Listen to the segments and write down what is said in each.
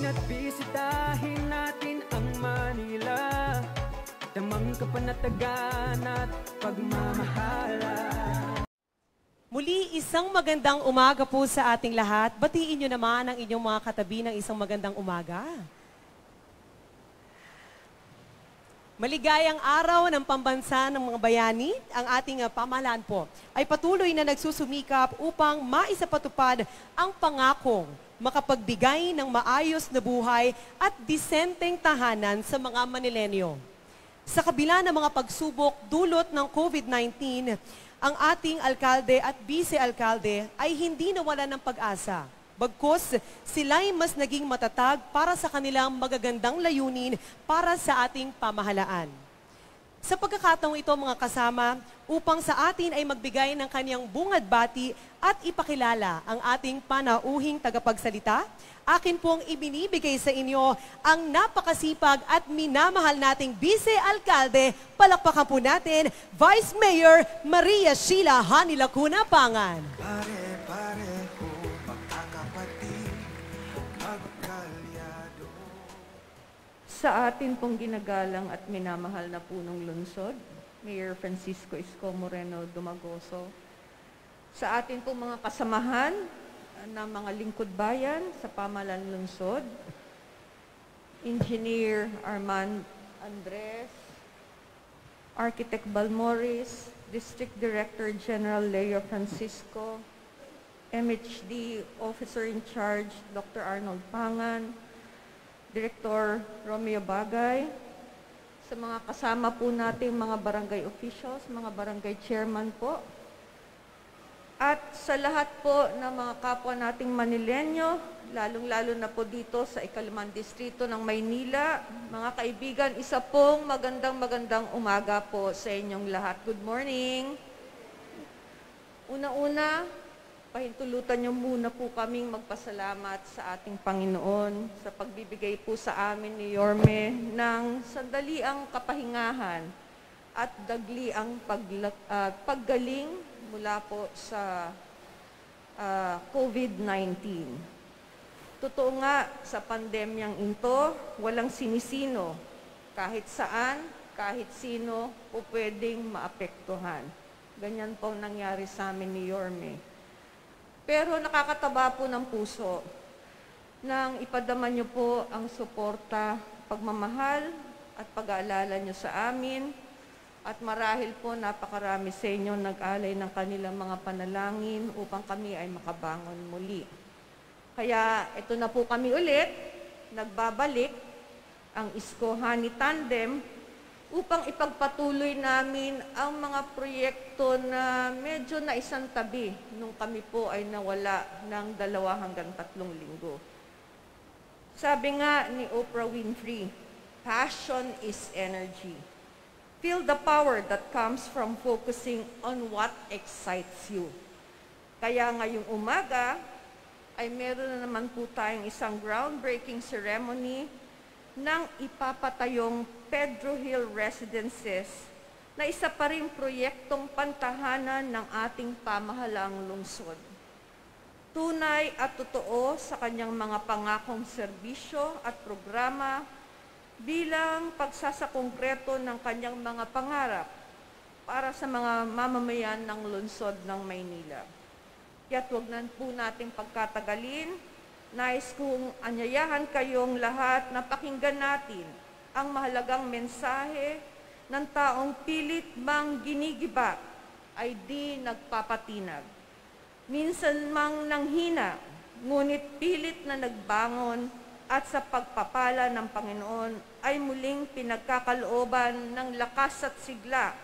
Ina't bisitahin natin ang Manila, tamang kapanatagan at pagmamahalan. Muli, isang magandang umaga po sa ating lahat. Batiin nyo naman ang inyong mga katabi ng isang magandang umaga. Maligayang araw ng pambansa ng mga bayani, ang ating pamahalaan po ay patuloy na nagsusumikap upang maisapatupad ang pangakong makapagbigay ng maayos na buhay at disenteng tahanan sa mga Manilenyo. Sa kabila ng mga pagsubok dulot ng COVID-19, ang ating alkalde at vice-alkalde ay hindi nawalan ng pag-asa. Bagkus, sila'y mas naging matatag para sa kanilang magagandang layunin para sa ating pamahalaan. Sa pagkakataong ito mga kasama, upang sa atin ay magbigay ng kanyang bungad-bati at ipakilala ang ating panauhing tagapagsalita, akin pong ibinibigay sa inyo ang napakasipag at minamahal nating vice-alkalde. Palakpakan po natin, Vice Mayor Maria Sheila Hani Lacuna Pangan. Pare-pareho, magkakapatid, magkalyado. Sa atin pong ginagalang at minamahal na punong lungsod, Mayor Francisco Isko Moreno Dumagoso, sa atin pong mga kasamahan ng mga lingkod bayan sa pamahalaan lungsod, Engineer Armand Andres, Architect Balmoris, District Director General Leo Francisco, MHD Officer in Charge Dr. Arnold Pangan, Director Romeo Bagay, sa mga kasama po natin mga barangay officials, mga barangay chairman po, at sa lahat po ng mga kapwa nating Manilenyo, lalong-lalo na po dito sa ikalimang distrito ng Maynila. Mga kaibigan, isa pong magandang umaga po sa inyong lahat. Good morning! Una-una, pahintulutan niyo muna po kaming magpasalamat sa ating Panginoon sa pagbibigay po sa amin ni Yorme ng sandaliang kapahingahan at dagliang paggaling mula po sa COVID-19. Totoo nga, sa pandemyang ito, walang sinisino. Kahit saan, kahit sino po pwedeng maapektuhan. Ganyan po nangyari sa amin ni Yorme. Pero nakakataba po ng puso nang ipadama niyo po ang suporta, pagmamahal at pag-aalala niyo sa amin. At marahil po napakarami sa inyo nag-alay ng kanilang mga panalangin upang kami ay makabangon muli. Kaya ito na po kami ulit, nagbabalik ang Isko Hani Tandem upang ipagpatuloy namin ang mga proyekto na medyo naisantabi nung kami po ay nawala ng 2 hanggang 3 linggo. Sabi nga ni Oprah Winfrey, passion is energy. Feel the power that comes from focusing on what excites you. Kaya ngayong umaga ay meron na naman po tayong isang groundbreaking ceremony ng ipapatayong Pedro Hill Residences na isa pa ring proyektong pantahanan ng ating pamahalaang lungsod. Tunay at totoo sa kanyang mga pangakong serbisyo at programa bilang pagsasakongkreto ng kanyang mga pangarap para sa mga mamamayan ng lungsod ng Maynila. Kaya't huwag na po nating pagkatagalin. Nais kong anyayahan kayong lahat na pakinggan natin ang mahalagang mensahe ng taong pilit mang ginigiba ay di nagpapatinag. Minsan mang nanghina, ngunit pilit na nagbangon at sa pagpapala ng Panginoon ay muling pinagkakalooban ng lakas at sigla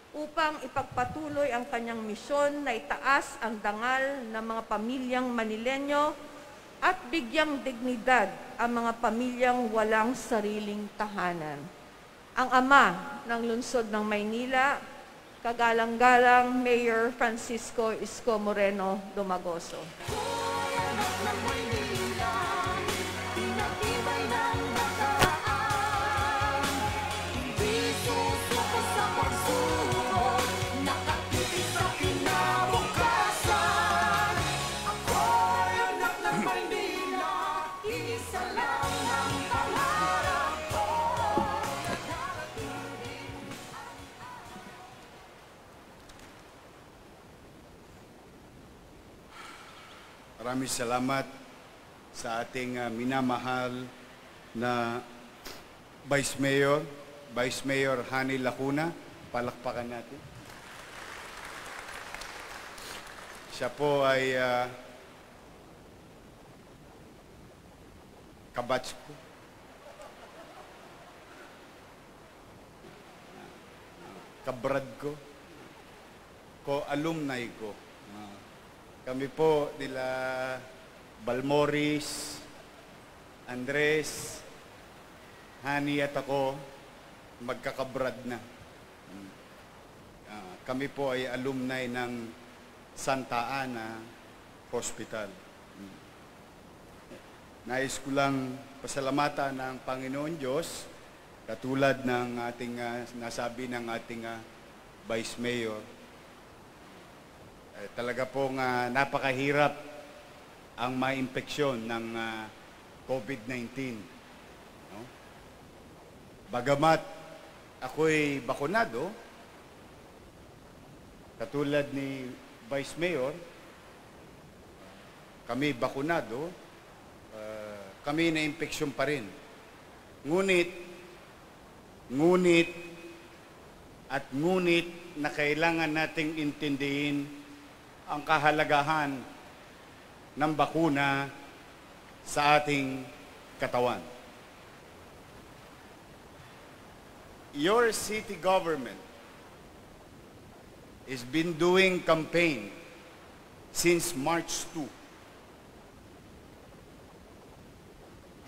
upang ipagpatuloy ang kanyang misyon na itaas ang dangal ng mga pamilyang Manilenyo at bigyang dignidad ang mga pamilyang walang sariling tahanan. Ang Ama ng Lungsod ng Maynila, kagalang-galang Mayor Francisco Isko Moreno Dumagoso. Salam. Maraming salamat sa ating minamahal na Vice Mayor Hani Lacuna. Palakpakan natin. Siya po ay kabatch ko. Kabrad ko, alumni ko. Kami po nila Balmoris, Andres, Hani at ako, magkakabrad na. Kami po ay alumni ng Santa Ana Hospital. Nais ko lang pasalamatan ng Panginoon Diyos, katulad ng ating nasabi ng ating Vice Mayor. Talaga pong napakahirap ang ma-impeksyon ng COVID-19. No? Bagamat ako'y bakunado, katulad ni Vice Mayor, kami bakunado, kami na-impeksyon pa rin. Ngunit na kailangan nating intindihin ang kahalagahan ng bakuna sa ating katawan. Your city government has been doing campaign since March 2.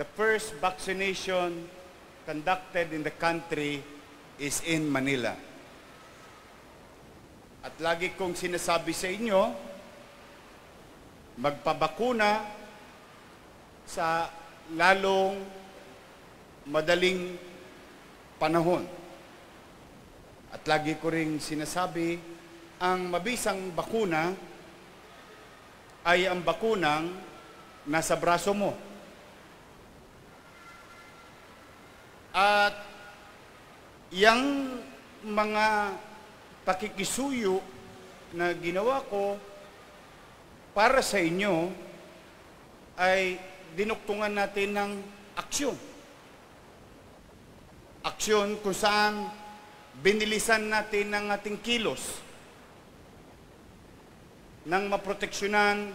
The first vaccination conducted in the country is in Manila. At lagi kong sinasabi sa inyo, magpabakuna sa lalong madaling panahon. At lagi ko ring sinasabi, ang mabisang bakuna ay ang bakunang nasa braso mo. At yang mga pakikisuyo na ginawa ko para sa inyo ay dinuktungan natin ng aksyon. Aksyon kung saan binilisan natin ang ating kilos nang maproteksyonan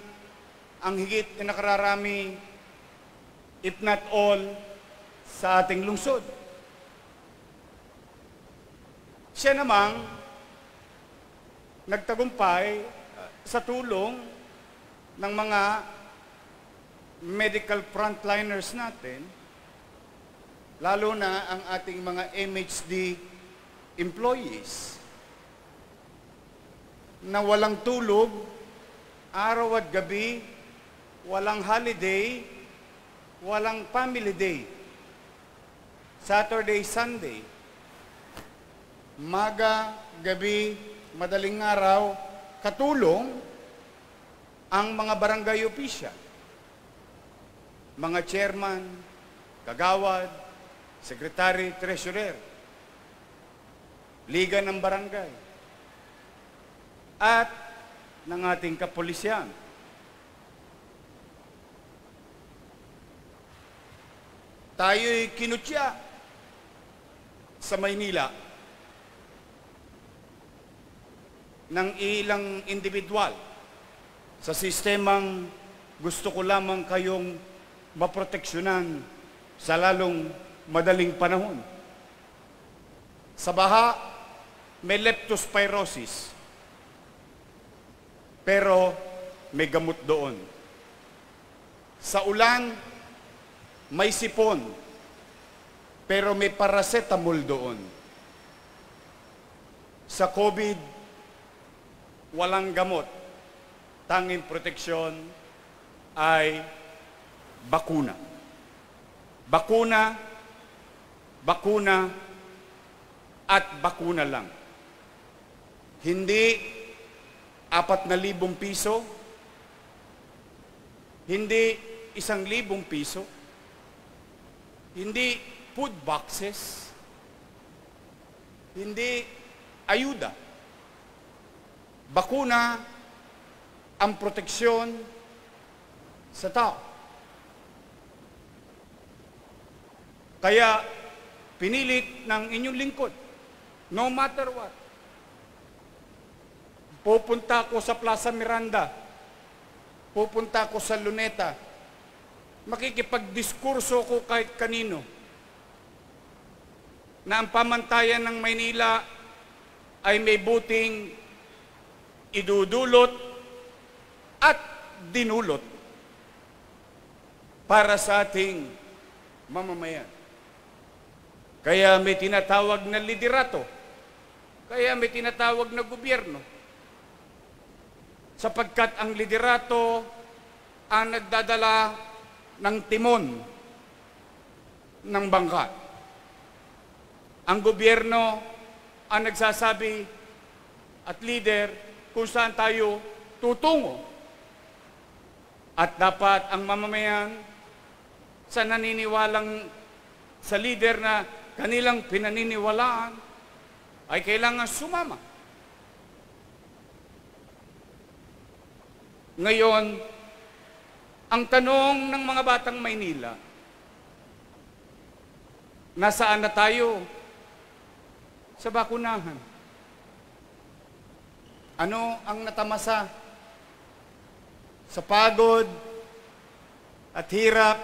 ang higit na nakararami, if not all, sa ating lungsod. Siya namang nagtagumpay sa tulong ng mga medical frontliners natin, lalo na ang ating mga MHD employees na walang tulog, araw at gabi, walang holiday, walang family day, Saturday, Sunday, maga, gabi, madaling araw, katulong ang mga barangay official, mga chairman, kagawad, secretary, treasurer, liga ng barangay, at ng ating kapulisyan. Tayo'y kinutya sa Maynila ng ilang individual sa sistemang gusto ko lamang kayong maproteksyonan sa lalong madaling panahon. Sa baha, may leptospirosis, pero may gamot doon. Sa ulan, may sipon, pero may paracetamol doon. Sa COVID, walang gamot. Tanging proteksyon ay bakuna. Bakuna, bakuna, at bakuna lang. Hindi 4,000 piso, hindi 1,000 piso, hindi food boxes, hindi ayuda. Bakuna ang proteksyon sa tao. Kaya pinilit ng inyong lingkod, no matter what, pupunta ako sa Plaza Miranda, pupunta ako sa Luneta, makikipagdiskurso ko kahit kanino, na ang pamantayan ng Maynila ay may buting idudulot at dinulot para sa ating mamamayan. Kaya may tinatawag na liderato, kaya may tinatawag na gobyerno, sapagkat ang liderato ang nagdadala ng timon ng bangka. Ang gobyerno ang nagsasabi at leader kung saan tayo tutungo. At dapat ang mamamayan sa naniniwalang sa leader na kanilang pinaniniwalaan ay kailangan sumama. Ngayon, ang tanong ng mga batang Maynila, nasaan na tayo sa bakunahan? Ano ang natamasa sa pagod at hirap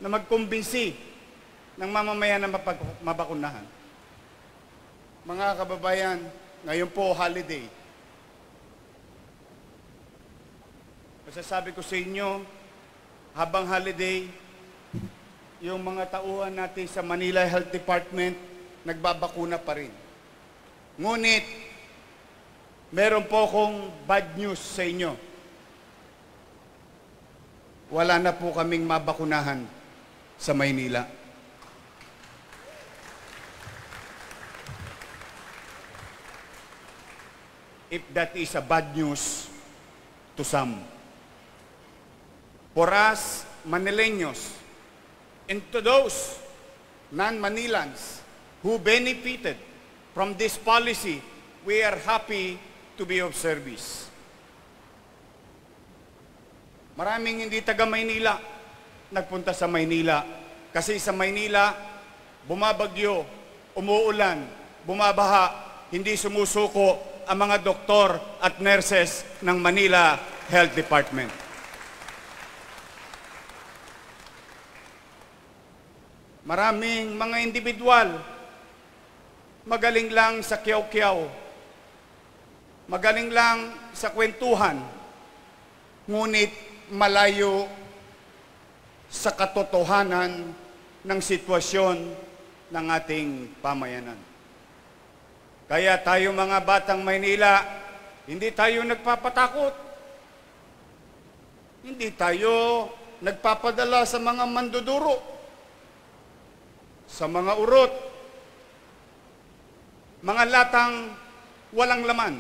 na magkumbinsi ng mamamayan na mabakunahan? Mga kababayan, ngayon po holiday. Masasabi ko sa inyo, habang holiday, yung mga tauhan natin sa Manila Health Department, nagbabakuna pa rin. Ngunit, meron po akong bad news sa inyo. Wala na po kaming mabakunahan sa Maynila. If that is a bad news to some. For us, Manileños, and to those non-Manilans who benefited from this policy, we are happy to be of service. Maraming hindi taga Maynila nagpunta sa Maynila kasi sa Maynila bumabagyo, umuulan, bumabaha, hindi sumusuko ang mga doktor at nurses ng Manila Health Department. Maraming mga individual magaling lang sa kiyaw-kiyaw, magaling lang sa kwentuhan, ngunit malayo sa katotohanan ng sitwasyon ng ating pamayanan. Kaya tayo mga batang Maynila, hindi tayo nagpapatakot. Hindi tayo nagpapadala sa mga manduduro, sa mga urot, mga latang walang laman.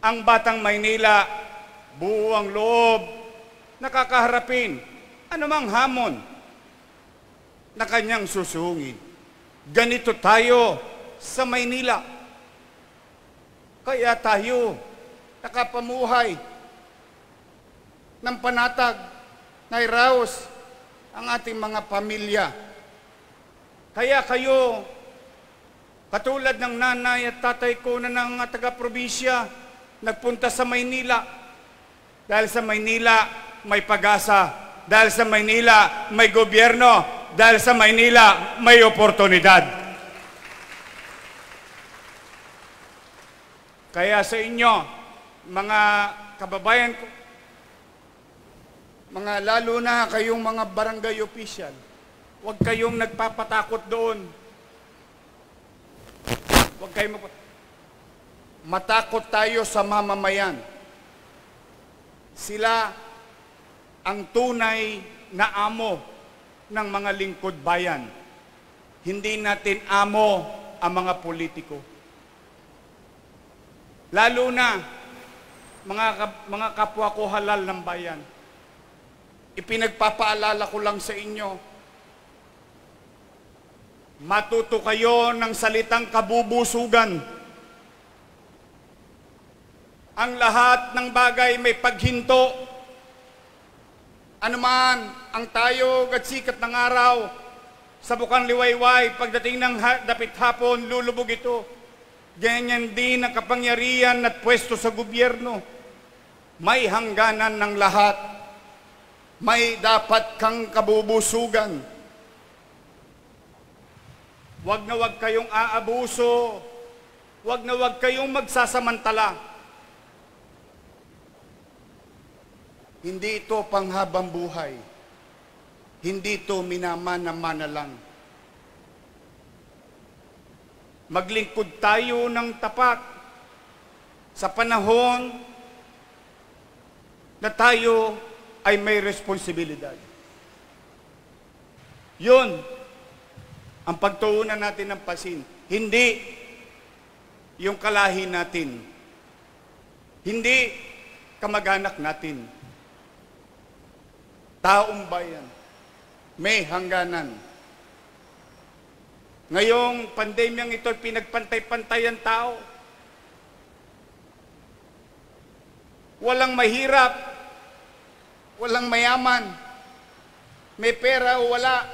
Ang batang Maynila, buo ang loob, nakakaharapin anumang hamon na kanyang susungin. Ganito tayo sa Maynila. Kaya tayo nakapamuhay ng panatag, nairaos ang ating mga pamilya. Kaya kayo, katulad ng nanay at tatay ko na ng taga-probinsya, nagpunta sa Maynila. Dahil sa Maynila, may pag-asa. Dahil sa Maynila, may gobyerno. Dahil sa Maynila, may oportunidad. Kaya sa inyo, mga kababayan ko, mga lalo na kayong mga barangay official, huwag kayong nagpapatakot doon. Huwag kayong matakot tayo sa mamamayan. Sila ang tunay na amo ng mga lingkod bayan. Hindi natin amo ang mga politiko. Lalo na mga kapwa ko halal ng bayan. Ipinagpapaalala ko lang sa inyo, matuto kayo ng salitang kabubusugan. Ang lahat ng bagay may paghinto. Anuman ang tayog at sikat ng araw, sa bukang liwayway, pagdating ng dapit hapon, lulubog ito. Ganyan din ang kapangyarihan at pwesto sa gobyerno. May hangganan ng lahat. May dapat kang kabubusugan. Huwag na huwag kayong aabuso. Huwag na huwag kayong magsasamantala. Hindi ito panghabang buhay. Hindi ito minamana-mana lang. Maglingkod tayo ng tapat sa panahon na tayo ay may responsibilidad. Yun ang pagtuunan natin ng pansin. Hindi yung kalahi natin. Hindi kamag-anak natin. Taong bayan. May hangganan. Ngayong pandemyang ito, pinagpantay-pantay ang tao. Walang mahirap, walang mayaman, may pera o wala.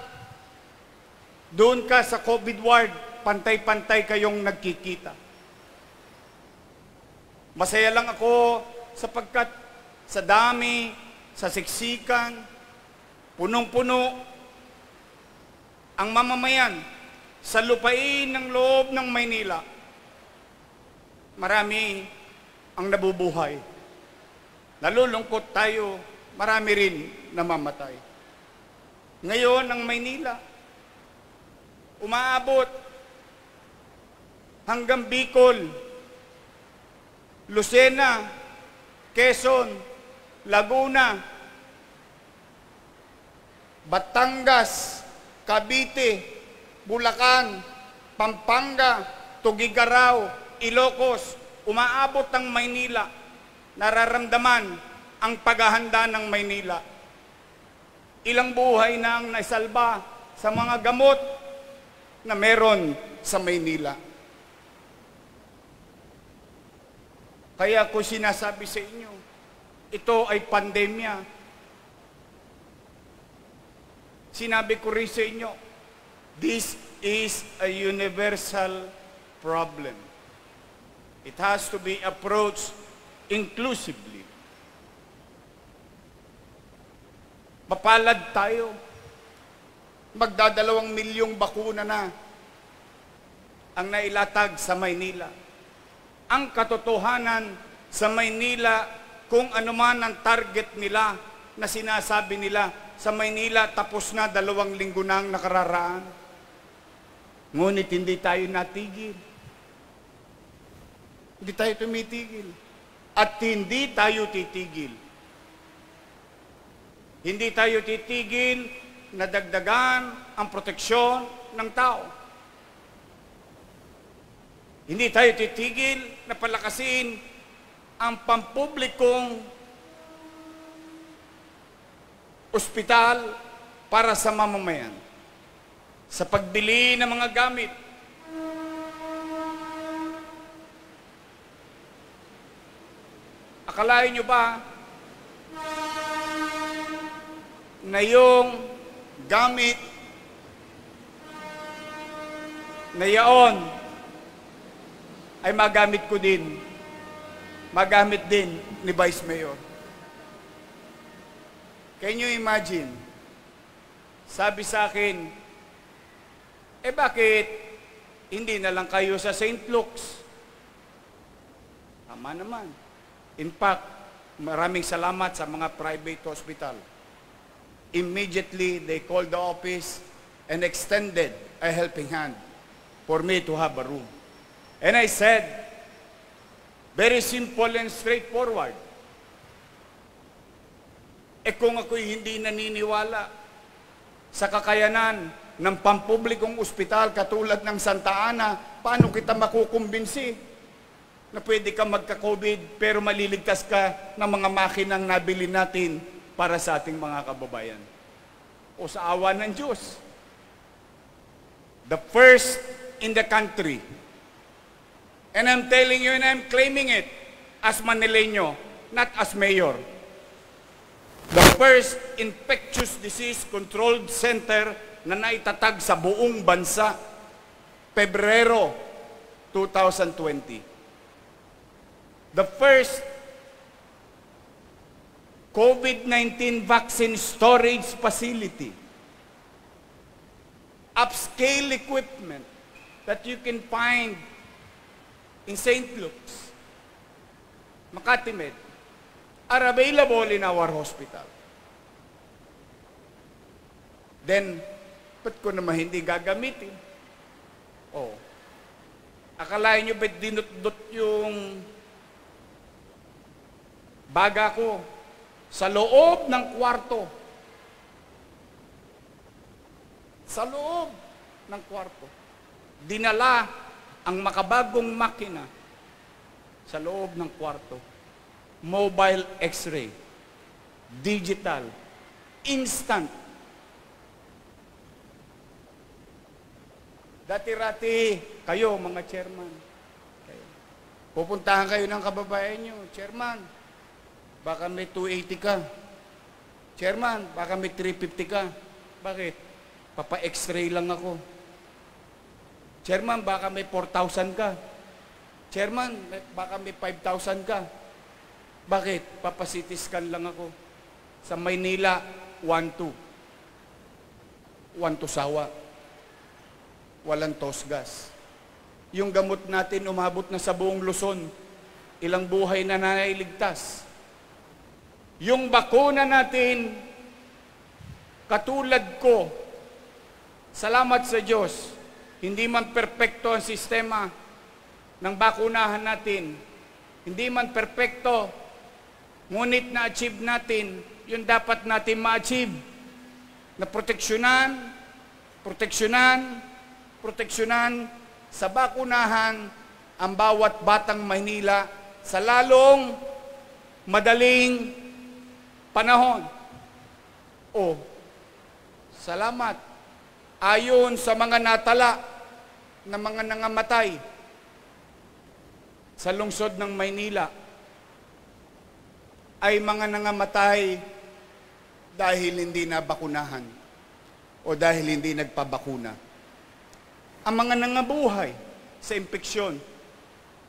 Doon ka sa COVID ward, pantay-pantay kayong nagkikita. Masaya lang ako sapagkat sa dami, sa siksikan, punong-puno ang mamamayan sa lupain ng loob ng Maynila. Marami ang nabubuhay. Nalulungkot tayo, marami rin namamatay. Ngayon, ang Maynila, umaabot hanggang Bicol, Lucena, Quezon, Laguna, Batangas, Cavite, Bulacan, Pampanga, Tugigaraw, Ilocos, umaabot ang Maynila. Nararamdaman ang paghahanda ng Maynila. Ilang buhay na ang naisalba sa mga gamot na meron sa Maynila. Kaya ko sinasabi sa inyo, ito ay pandemya. Sinabi ko rin sa inyo, this is a universal problem. It has to be approached inclusively. Mapalad tayo. Magdadalawang milyong bakuna na ang nailatag sa Maynila. Ang katotohanan sa Maynila, kung ano man ang target nila na sinasabi nila, sa Maynila tapos na 2 linggo nang nakararaan. Ngunit hindi tayo natigil. Hindi tayo tumitigil. At hindi tayo titigil. Hindi tayo titigil na dagdagan ang proteksyon ng tao. Hindi tayo titigil na palakasin ang pampublikong ospital para sa mamamayan. Sa pagbili ng mga gamit. Akalain nyo ba na yung gamit na yaon ay magamit ko din, magamit din ni Vice Mayor? Can you imagine? Sabi sa akin, bakit hindi na lang kayo sa St. Luke's? Tama naman. In fact, maraming salamat sa mga private hospital. Immediately, they called the office and extended a helping hand for me to have a room. And I said, very simple and straightforward. Kung ako'y hindi naniniwala sa kakayanan ng pampublikong ospital katulad ng Santa Ana, paano kita makukumbinsi na pwede ka magka-COVID pero maliligtas ka ng mga makinang nabili natin para sa ating mga kababayan? O sa awa ng Diyos, the first in the country, and I'm telling you and I'm claiming it as Manileño, not as mayor. The first infectious disease controlled center na naitatag sa buong bansa, Pebrero 2020. The first COVID-19 vaccine storage facility, upscale equipment that you can find in St. Luke's, Makati Med, are available in our hospital. Then, ba't ko naman hindi gagamitin? Oh, akalain nyo ba't dinut-dut yung baga ko sa loob ng kwarto? Sa loob ng kwarto. Dinala ang makabagong makina sa loob ng kwarto. Mobile X-ray, digital, instant. Dati-rati kayo, mga chairman, pupuntahan kayo ng kababayan nyo, chairman, baka may 280 ka. Chairman, baka may 350 ka. Bakit? Papa-X-ray lang ako. Chairman, baka may 4,000 ka. Chairman, baka may 5,000 ka. Bakit? Papa-CT scan lang ako. Sa Maynila, 1-2. 1-2 sawa. Walang tosgas. Yung gamot natin umabot na sa buong Luzon. Ilang buhay na nailigtas. Yung bakuna natin, katulad ko, salamat sa Diyos, hindi man perpekto ang sistema ng bakunahan natin. Hindi man perpekto, ngunit na-achieve natin yung dapat natin ma-achieve. Na proteksyonan sa bakunahan ang bawat batang Maynila sa lalong madaling panahon. O, salamat. Ayon sa mga natala na mga nangamatay sa lungsod ng Maynila, ay mga nangamatay dahil hindi nabakunahan o dahil hindi nagpabakuna. Ang mga nangabuhay sa impeksyon,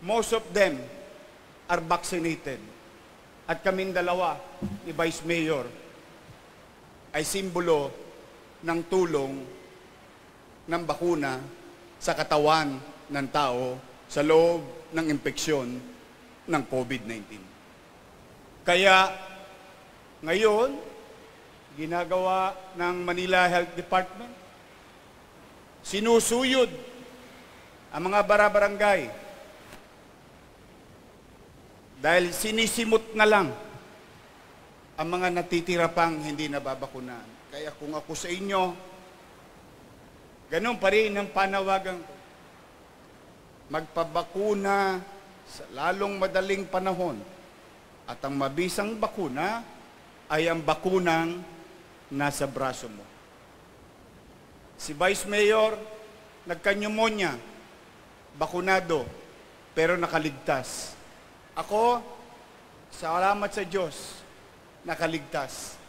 most of them are vaccinated. At kaming dalawa ni Vice Mayor ay simbolo ng tulong ng bakuna sa katawan ng tao sa loob ng impeksyon ng COVID-19. Kaya ngayon, ginagawa ng Manila Health Department, sinusuyod ang mga barabarangay dahil sinisimot na lang ang mga natitira pang hindi nababakunahan. Kaya kung ako sa inyo, ganun pa rin ang panawagan ko. Magpabakuna sa lalong madaling panahon. At ang mabisang bakuna ay ang bakunang nasa braso mo. Si Vice Mayor, nagka-pneumonia, bakunado, pero nakaligtas. Ako, salamat sa Diyos, nakaligtas.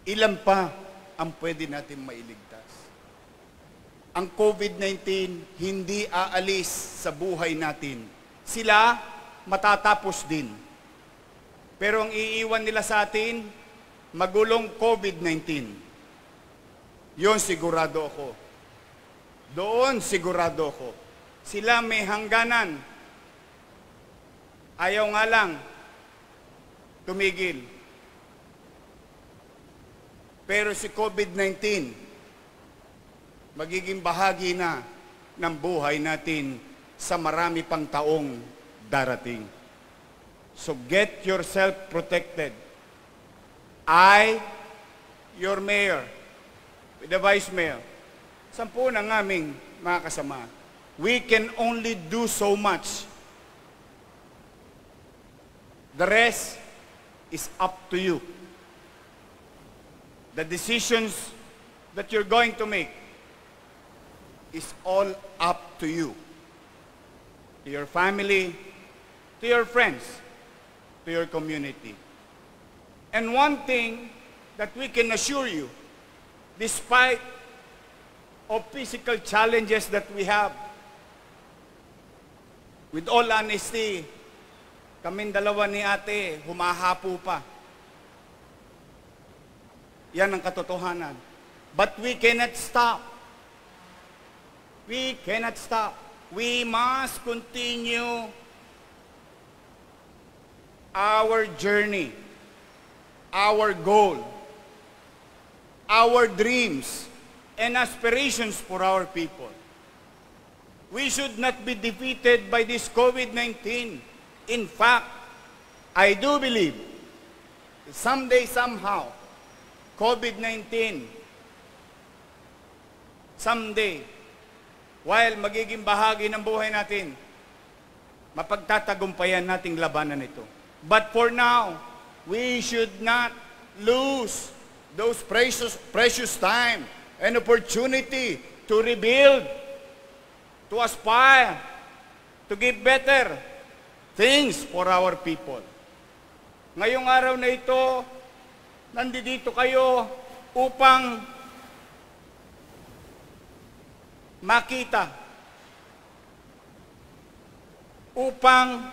Ilan pa ang pwede natin mailigtas? Ang COVID-19 hindi aalis sa buhay natin. Sila matatapos din. Pero ang iiwan nila sa atin, magulong COVID-19. Yon sigurado ako. Doon sigurado ako. Sila may hangganan. Ayaw nga lang tumigil. Pero si COVID-19, magiging bahagi na ng buhay natin sa marami pang taong darating. So get yourself protected. I, your mayor, with the vice mayor, 10 ng aming mga kasama, we can only do so much. The rest is up to you. The decisions that you're going to make is all up to you. To your family, to your friends, to your community. And one thing that we can assure you, despite of physical challenges that we have, with all honesty, kaming dalawa ni ate, humahapo pa. Yan ang katotohanan. But we cannot stop. We cannot stop. We must continue our journey, our goal, our dreams, and aspirations for our people. We should not be defeated by this COVID-19. In fact, I do believe that someday, somehow, COVID-19, someday, while magiging bahagi ng buhay natin, mapagtatagumpayan nating labanan ito. But for now, we should not lose those precious time and opportunity to rebuild, to aspire, to give better things for our people. Ngayong araw na ito, nandito kayo upang makita, upang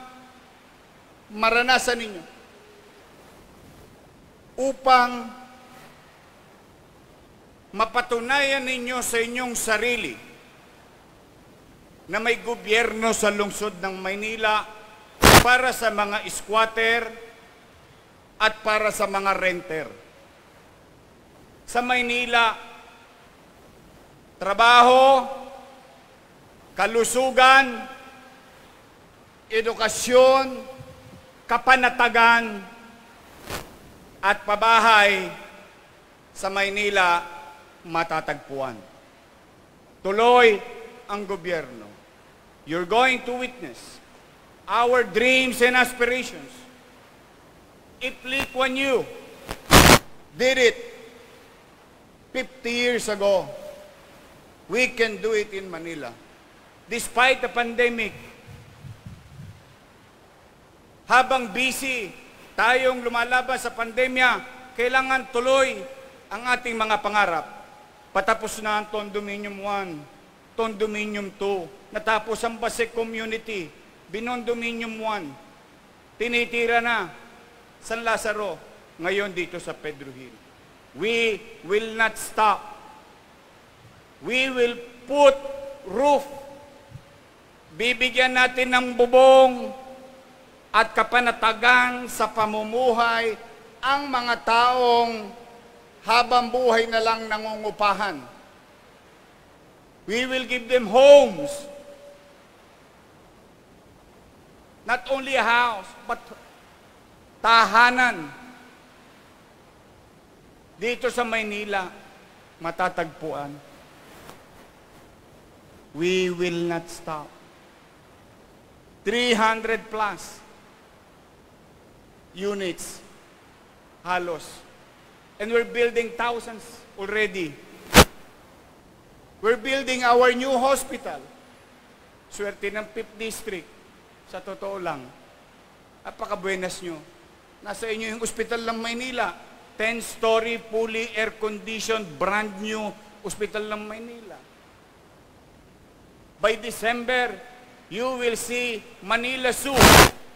maranasan ninyo, upang mapatunayan ninyo sa inyong sarili na may gobyerno sa lungsod ng Maynila para sa mga squatter at para sa mga renter. Sa Maynila, trabaho, kalusugan, edukasyon, kapanatagan, at pabahay sa Maynila matatagpuan. Tuloy ang gobyerno. You're going to witness our dreams and aspirations. If Lee Kuan Yew did it 50 years ago, we can do it in Manila. Despite the pandemic, habang busy tayong lumalaban sa pandemya, kailangan tuloy ang ating mga pangarap. Patapos na ang Condominium 1, Condominium 2, natapos ang Basek Community, Binondominium 1, tinitira na San Lazaro, ngayon dito sa Pedro Hill. We will not stop. We will put roof. Bibigyan natin ng bubong at kapanatagan sa pamumuhay ang mga taong habang buhay na lang nangungupahan. We will give them homes. Not only a house, but tahanan. Dito sa Maynila, matatagpuan. We will not stop. 300 plus units, halos. And we're building thousands already. We're building our new hospital. Swerte ng 5th District. Sa totoo lang, napakabuenas nyo. Nasa inyo yung ospital ng Maynila. 10-story, fully air-conditioned, brand new ospital ng Maynila. By December, you will see Manila Zoo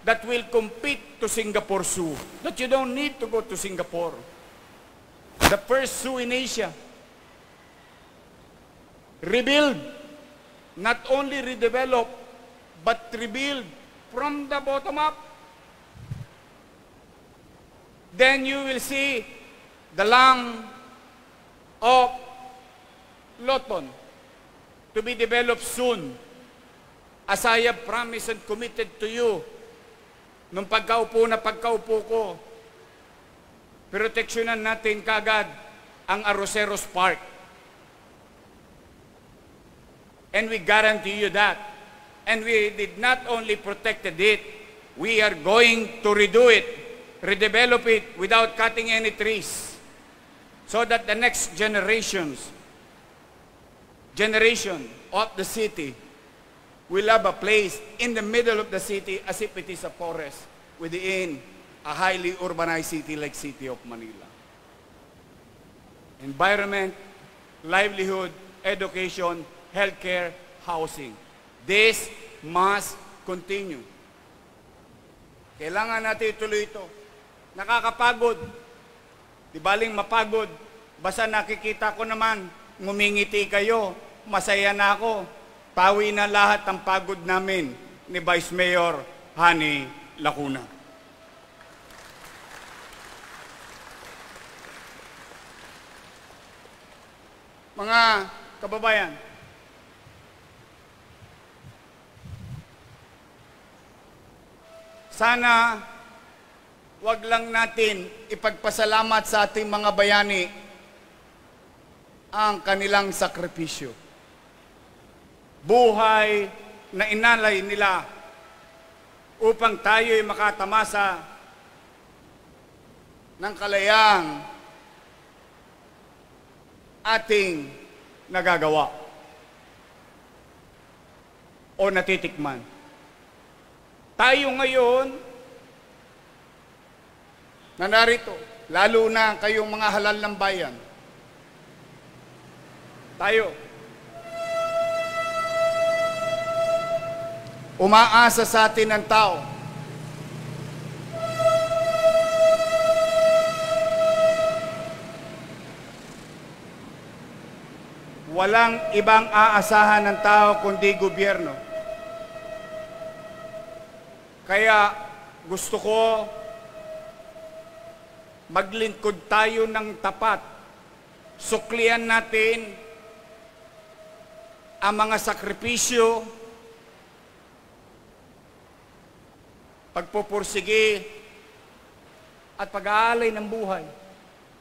that will compete to Singapore Zoo. That you don't need to go to Singapore. The first zoo in Asia. Rebuild. Not only redevelop, but rebuild from the bottom up. Then you will see the lung of Loton to be developed soon. As I have promised and committed to you, nung pagkaupo ko, proteksyonan natin kagad ang Arroceros Park. And we guarantee you that. And we did not only protected it, we are going to redo it, redevelop it without cutting any trees, so that the next generation of the city will have a place in the middle of the city as if it is a forest within a highly urbanized city like City of Manila. Environment, livelihood, education, healthcare, housing. This must continue. Kailangan natin ituloy ito. Nakakapagod. Di baling mapagod. Basta nakikita ko naman, ngumingiti kayo, masaya na ako. Pawi na lahat ang pagod namin ni Vice Mayor Hani Lacuna. Mga kababayan, sana wag lang natin ipagpasalamat sa ating mga bayani ang kanilang sakripisyo. Buhay na inalay nila upang tayo'y makatamasa ng kalayang ating nagagawa o natitikman. Tayo ngayon na narito, lalo na kayong mga halal ng bayan, tayo umaasa sa atin ng tao. Walang ibang aasahan ng tao kundi gobyerno. Kaya gusto ko maglingkod tayo ng tapat. Suklian natin ang mga sakripisyo, pagpupursige at pag-aalay ng buhay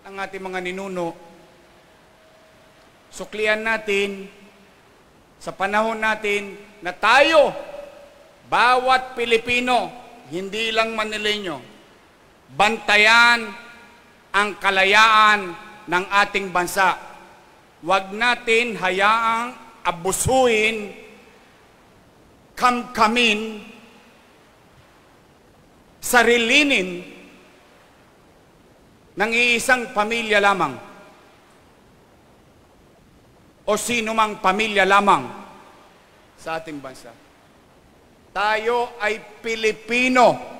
ng ating mga ninuno. Suklian natin sa panahon natin na tayo, bawat Pilipino, hindi lang Manileño, bantayan ang kalayaan ng ating bansa. Huwag natin hayaang abusuin, kamkamin, sarilinin ng iisang pamilya lamang o sino mang pamilya lamang sa ating bansa. Tayo ay Pilipino.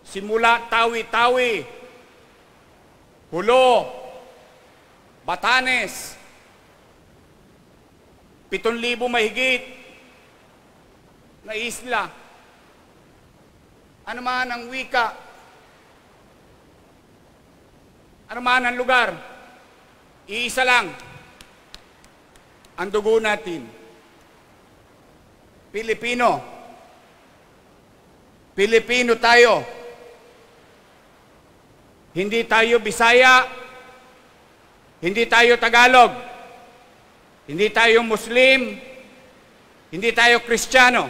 Simula Tawi-Tawi, Hulo, Batanes, 7,000 mahigit na isla. Ano man ang wika, ano man ang lugar, iisa lang ang dugo natin. Pilipino. Pilipino tayo. Hindi tayo Bisaya, hindi tayo Tagalog, hindi tayo Muslim, hindi tayo Kristiyano.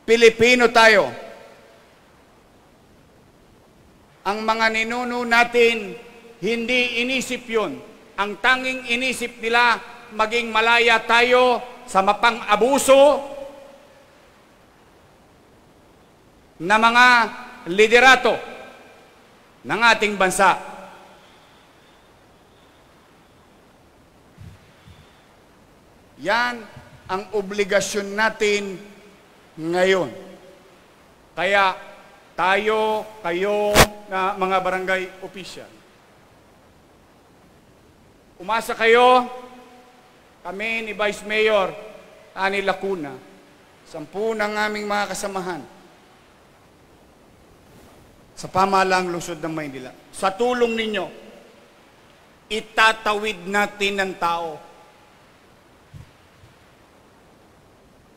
Pilipino tayo. Ang mga ninuno natin, hindi inisip yun. Ang tanging inisip nila, maging malaya tayo sa mapang-abuso na mga liderato ng ating bansa. Yan ang obligasyon natin ngayon. Kaya tayo, kayo na mga barangay official, umasa kayo, kami ni Vice Mayor Hani Lacuna, 10 ng aming mga kasamahan sa pamahalaang lungsod ng Maynila. Sa tulong ninyo, itatawid natin ng tao.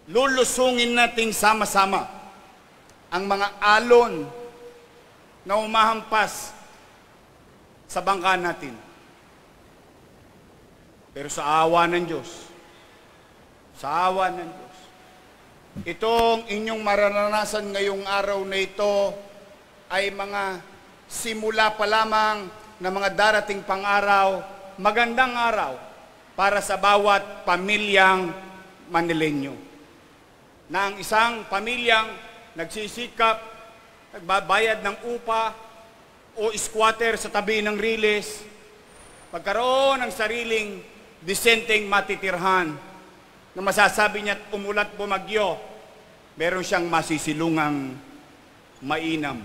Lulusungin natin sama-sama ang mga alon na umahampas sa bangka natin. Pero sa awa ng Diyos, itong inyong mararanasan ngayong araw na ito ay mga simula pa lamang ng mga darating pang araw, magandang araw para sa bawat pamilyang Manileño. Na ang isang pamilyang nagsisikap nagbabayad ng upa o squatter sa tabi ng riles, pagkaroon ng sariling disenteng matitirhan na masasabi niya umulat bumagyo, meron siyang masisilungang mainam.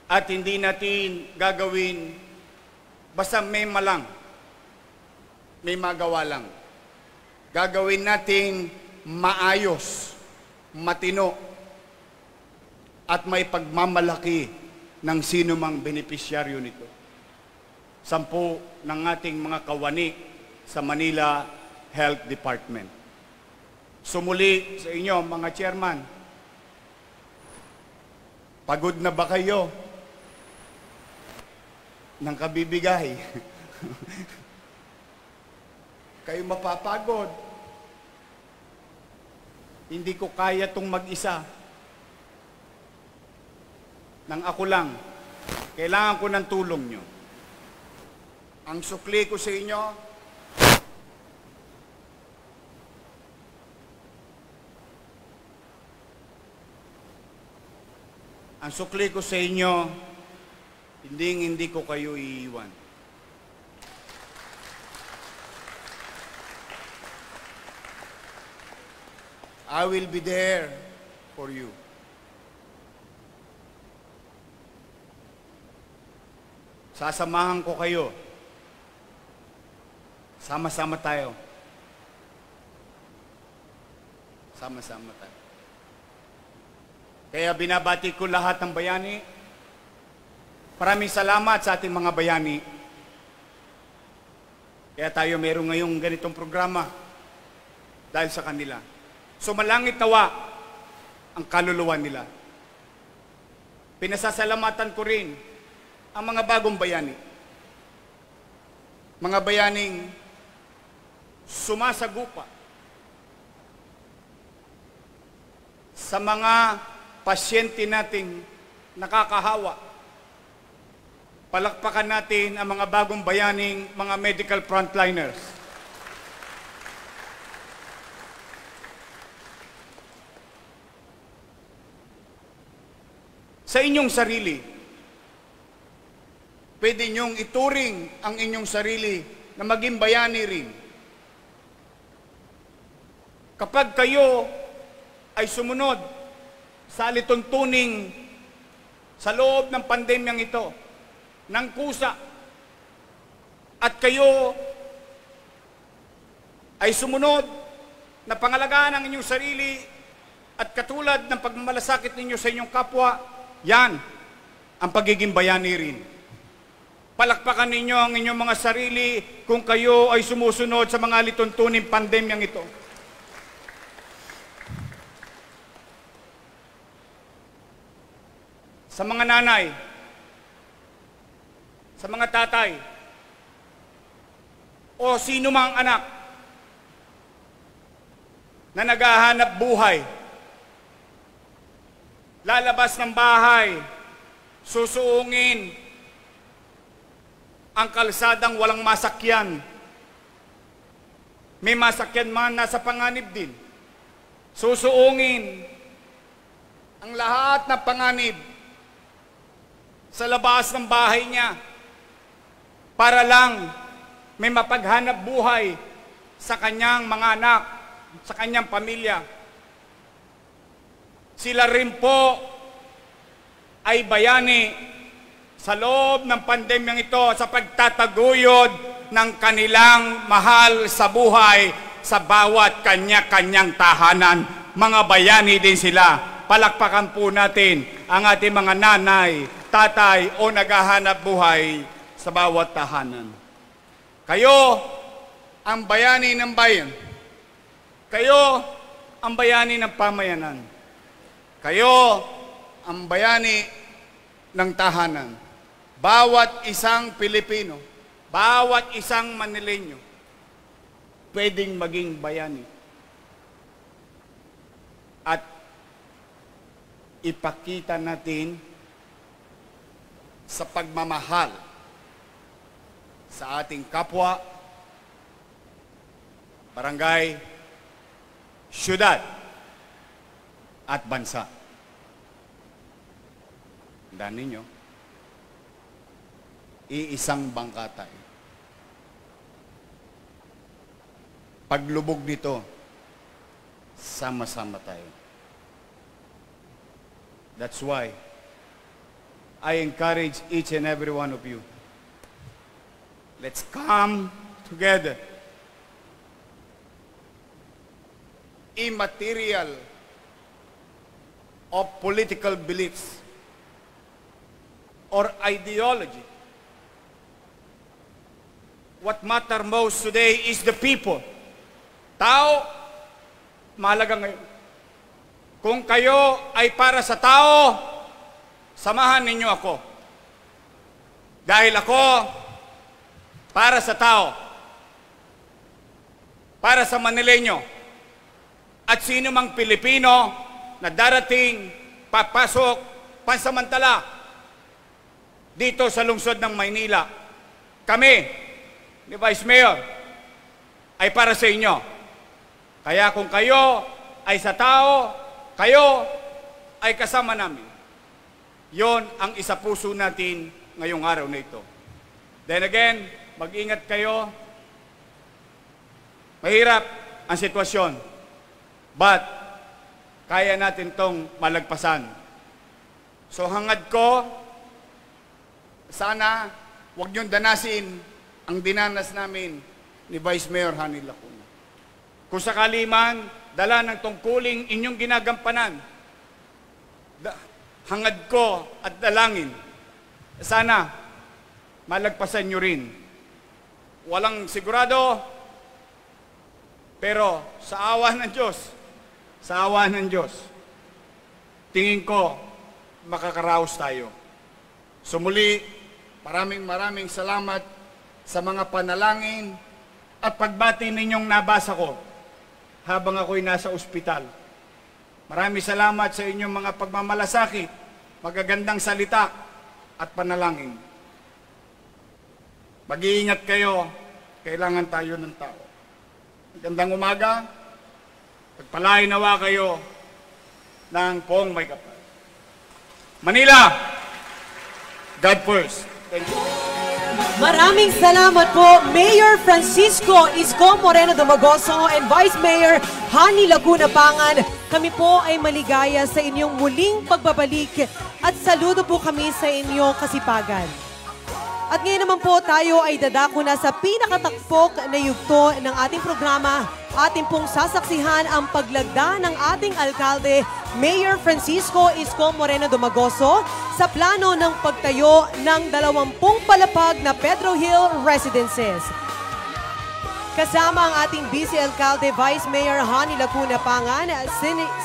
At hindi natin gagawin basta may malang, may magawa lang. Gagawin natin maayos, matino, at may pagmamalaki ng sino mang benepisyaryo nito. 10 ng ating mga kawani sa Manila Health Department. Sumuli sa inyo, mga chairman, pagod na ba kayo ng kabibigay? Kayo mapapagod. Hindi ko kaya itong mag-isa. Nang ako lang, kailangan ko ng tulong nyo. Ang sukli ko sa inyo, hindi ko kayo iiwan. I will be there for you. Sasamahan ko kayo. Sama-sama tayo. Sama-sama tayo. Kaya binabati ko lahat ng bayani. Maraming salamat sa ating mga bayani. Kaya tayo meron ngayong ganitong programa dahil sa kanila. Sumalangit nawa ang kaluluwa nila. Pinasasalamatan ko rin ang mga bagong bayani. Mga bayaning sumasagupa sa mga pasyente nating nakakahawa. Palakpakan natin ang mga bagong bayaning mga medical frontliners. Sa inyong sarili, pwede niyong ituring ang inyong sarili na maging bayani rin. Kapag kayo ay sumunod sa alituntuning sa loob ng pandemyang ito, ng kusa, at kayo ay sumunod na pangalagaan ang inyong sarili at katulad ng pagmamalasakit ninyo sa inyong kapwa, yan ang pagiging bayani rin. Palakpakan ninyo ang inyong mga sarili kung kayo ay sumusunod sa mga lituntuning pandemyang ito. Sa mga nanay, sa mga tatay, o sino mang anak na naghahanap buhay, lalabas ng bahay, susuungin ang kalsadang walang masakyan. May masakyan man, nasa panganib din. Susuungin ang lahat ng panganib sa labas ng bahay niya para lang may mapaghanap buhay sa kanyang mga anak, sa kanyang pamilya. Sila rin po ay bayani sa loob ng pandemyang ito sa pagtataguyod ng kanilang mahal sa buhay sa bawat kanya-kanyang tahanan. Mga bayani din sila. Palakpakan po natin ang ating mga nanay, tatay o naghahanap buhay sa bawat tahanan. Kayo ang bayani ng bayan. Kayo ang bayani ng pamayanan. Kayo ang bayani ng tahanan. Bawat isang Pilipino, bawat isang Manileño, pwedeng maging bayani. At ipakita natin sa pagmamahal sa ating kapwa, barangay, syudad, at bansa. Tandaan ninyo, iisang bangka tayo. Paglubog nito, sama-sama tayo. That's why I encourage each and every one of you. Let's come together. Immaterial of political beliefs or ideology. What matters most today is the people. Tao, mahalaga ngayon. Kung kayo ay para sa tao, samahan ninyo ako. Dahil ako, para sa tao, para sa Manileño, at sino mang Pilipino na darating, papasok, pansamantala, dito sa lungsod ng Maynila. Kami, ni Vice Mayor, ay para sa inyo. Kaya kung kayo ay sa tao, kayo ay kasama namin. Yon ang isa puso natin ngayong araw na ito. Then again, mag-ingat kayo. Mahirap ang sitwasyon. But, kaya natin tong malagpasan. So hangad ko, sana huwag niyong danasin ang dinanas namin ni Vice Mayor Hani Lacuna. Kung sakali man, dala ng tungkuling inyong ginagampanan, hangad ko at dalangin, sana malagpasan nyo rin. Walang sigurado, pero sa awa ng Diyos, tingin ko makakaraos tayo. So muli, maraming salamat sa mga panalangin at pagbati ninyong nabasa ko habang ako'y nasa ospital. Maraming salamat sa inyong mga pagmamalasakit, magagandang salita at panalangin. Mag-iingat kayo, kailangan tayo ng tao. Magandang umaga, pagpalain nawa kayo ng poong may kapal. Manila, God first. Thank you. Maraming salamat po, Mayor Francisco Isko Moreno Dumagoso and Vice Mayor Hani Lacuna Pangan. Kami po ay maligaya sa inyong muling pagbabalik at saludo po kami sa inyong kasipagan. At ngayon naman po tayo ay dadako na sa pinakatakpok na yugto ng ating programa. Ating pong sasaksihan ang paglagda ng ating alkalde, Mayor Francisco Isko Moreno Dumagoso, sa plano ng pagtayo ng 20 palapag na Pedro Hill Residences. Kasama ang ating Vice Alcalde, Vice Mayor Hani Lacuna Pangan,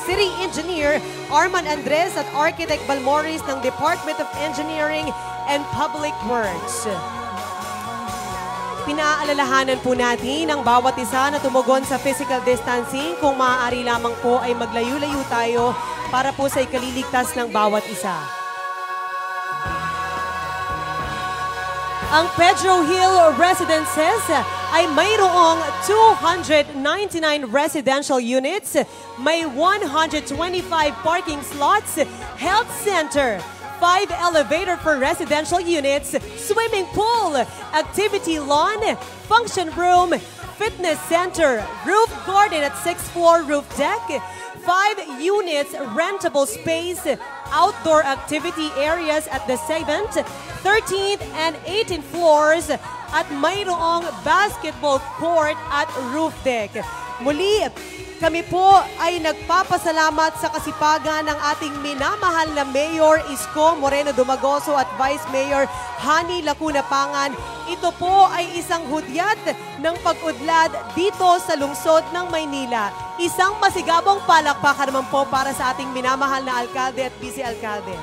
City Engineer Arman Andres at Architect Balmoris ng Department of Engineering and Public Works. Pinaalalahanan po natin ang bawat isa na tumugon sa physical distancing. Kung maaari lamang po ay maglayo-layo tayo para po sa ikaliligtas ng bawat isa. Ang Pedro Hill Residences ay mayroong 299 residential units, may 125 parking slots, health center, 5 elevator for residential units, swimming pool, activity lawn, function room, fitness center, roof garden at 6th floor roof deck, 5 units rentable space, outdoor activity areas at the 7th, 13th, and 18th floors at mayroong basketball court at roof deck. Muli, kami po ay nagpapasalamat sa kasipagan ng ating minamahal na Mayor Isko Moreno Dumagoso at Vice Mayor Hani Lacuna Pangan. Ito po ay isang hudyat ng pag-udlad dito sa lungsod ng Maynila. Isang masigabong palakpakan naman po para sa ating minamahal na alkalde at vice-alkalde.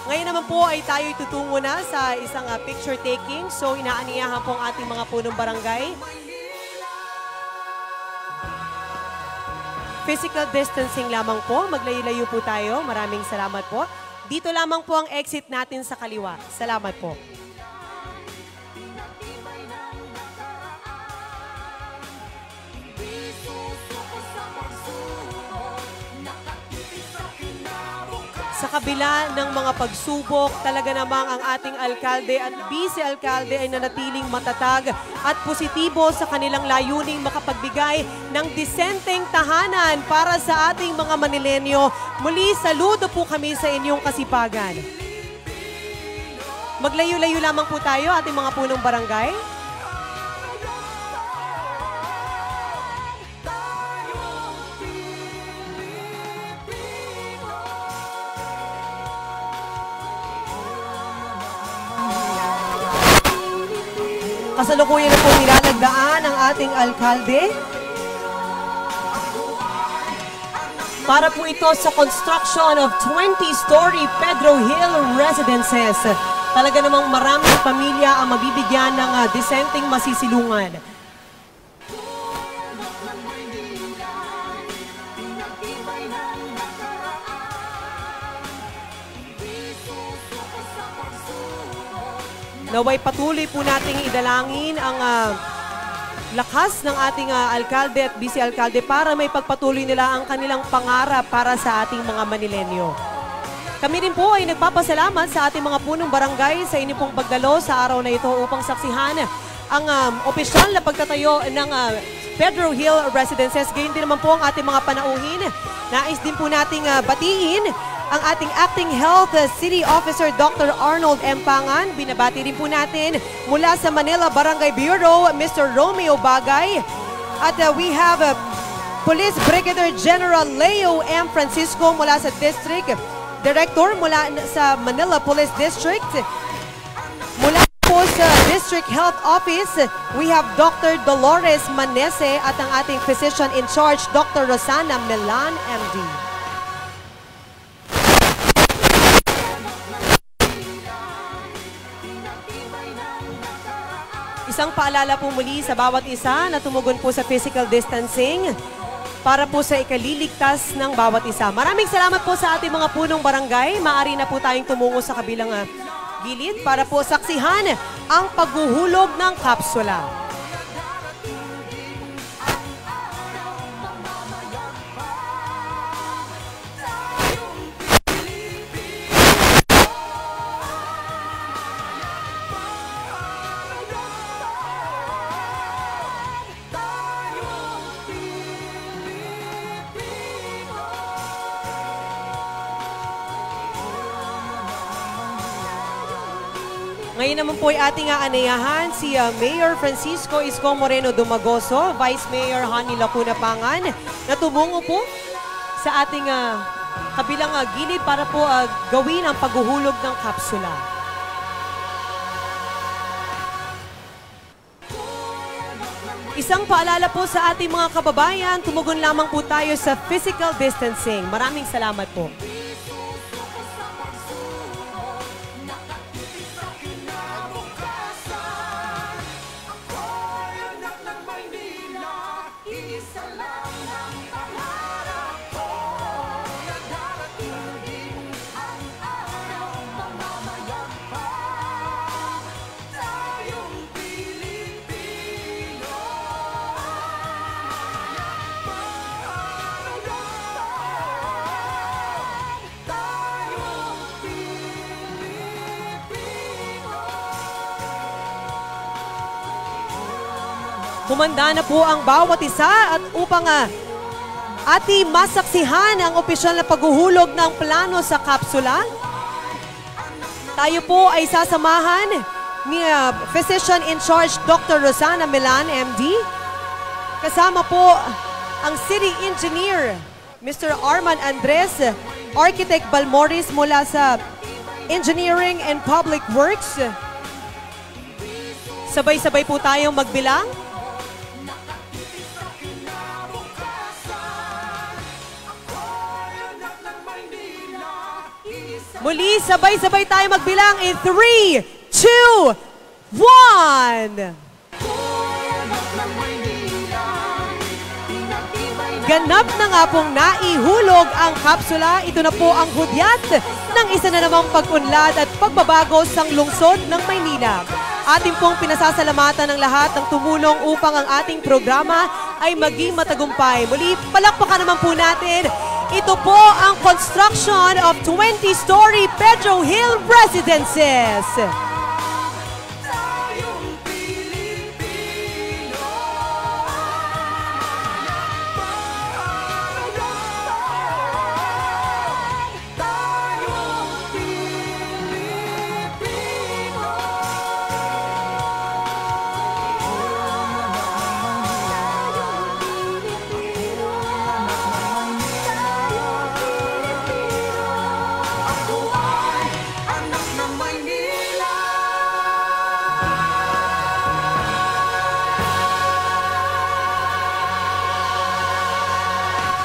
Ngayon naman po ay tayo tutungo na sa isang picture taking. So inaaniyahan po ang ating mga punong barangay. Physical distancing lamang po. Maglayo-layo po tayo. Maraming salamat po. Dito lamang po ang exit natin sa kaliwa. Salamat po. Sa kabila ng mga pagsubok, talaga namang ang ating alkalde at vice-alkalde ay nanatiling matatag at positibo sa kanilang layuning makapagbigay ng disenteng tahanan para sa ating mga Manilenyo. Muli, saludo po kami sa inyong kasipagan. Maglayo-layo lamang po tayo, ating mga punong barangay. Kasalukuyan na po nilalagdaan ang ating alkalde. Para po ito sa construction of 20-story Pedro Hill Residences. Talaga namang maraming pamilya ang mabibigyan ng disenteng masisilungan. Naway patuloy po nating idalangin ang lakas ng ating alkalde at vice-alkalde para may pagpatuloy nila ang kanilang pangarap para sa ating mga Manilenyo. Kami din po ay nagpapasalamat sa ating mga punong barangay sa inyong pong pagdalo sa araw na ito upang saksihan ang opisyal na pagtatayo ng Pedro Hill Residences. Gayon din naman po ang ating mga panauhin. Nais din po nating batiin ang ating Acting Health City Officer Dr. Arnold M. Pangan. Binabati rin po natin mula sa Manila Barangay Bureau, Mr. Romeo Bagay. At we have Police Brigadier General Leo M. Francisco mula sa District Director mula sa Manila Police District. Mula po sa District Health Office, we have Dr. Dolores Manese at ang ating Physician in Charge, Dr. Rosana Milan, MD. Isang paalala po muli sa bawat isa na tumugon po sa physical distancing para po sa ikaliligtas ng bawat isa. Maraming salamat po sa ating mga punong barangay. Maaari na po tayong tumungo sa kabilang gilid para po saksihan ang paghuhulog ng kapsula. Ngayon naman po ay ating aanayahan si Mayor Francisco Isko Moreno Dumagoso, Vice Mayor Hani Lacuna Pangan, na tumungo po sa ating kabilang gilid para po gawin ang paghuhulog ng kapsula. Isang paalala po sa ating mga kababayan, tumugon lamang po tayo sa physical distancing. Maraming salamat po. Humanda na po ang bawat isa at upang ating masaksihan ang opisyal na paghuhulog ng plano sa kapsula. Tayo po ay sasamahan ni Physician in Charge Dr. Rosana Milan, MD. Kasama po ang City Engineer, Mr. Arman Andres, Architect Balmoris mula sa Engineering and Public Works. Sabay-sabay po tayong magbilang. Muli, sabay-sabay tayo magbilang in 3, 2, 1! Ganap na nga pong naihulog ang kapsula. Ito na po ang hudyat ng isa na namang pag-unlad at pagbabago sa lungsod ng Maynila. Ating pong pinasasalamatan ng lahat ng tumulong upang ang ating programa ay maging matagumpay. Muli, palakpakan naman po natin Ito po ang construction of 20-story Pedro Hill Residences.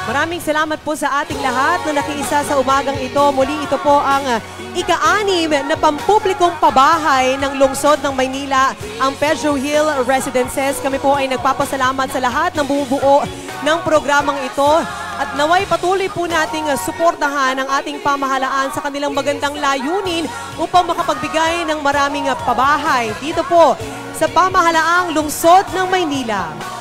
Maraming salamat po sa ating lahat na nakiisa sa umagang ito. Muli ito po ang ika-anim na pampublikong pabahay ng lungsod ng Maynila, ang Pedro Hill Residences. Kami po ay nagpapasalamat sa lahat ng bumubuo ng programang ito at naway patuloy po nating suportahan ang ating pamahalaan sa kanilang magandang layunin upang makapagbigay ng maraming pabahay dito po sa pamahalaang lungsod ng Maynila.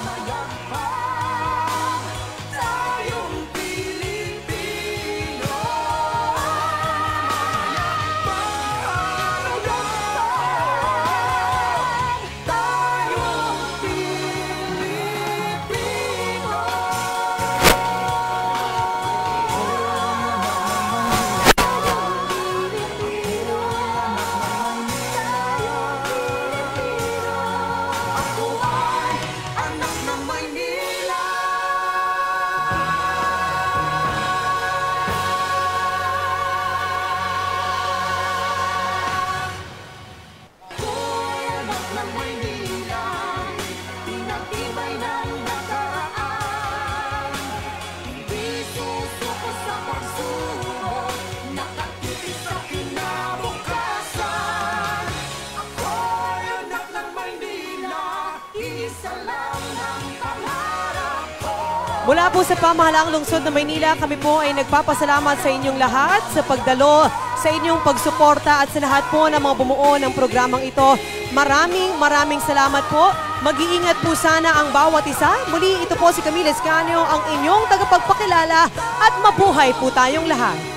Mula po sa pamahalaang lungsod ng Maynila, kami po ay nagpapasalamat sa inyong lahat sa pagdalo, sa inyong pagsuporta at sa lahat po ng mga bumuo ng programang ito. Maraming salamat po. Mag-iingat po sana ang bawat isa. Muli ito po si Camille Escanio, ang inyong tagapagpakilala at mabuhay po tayong lahat.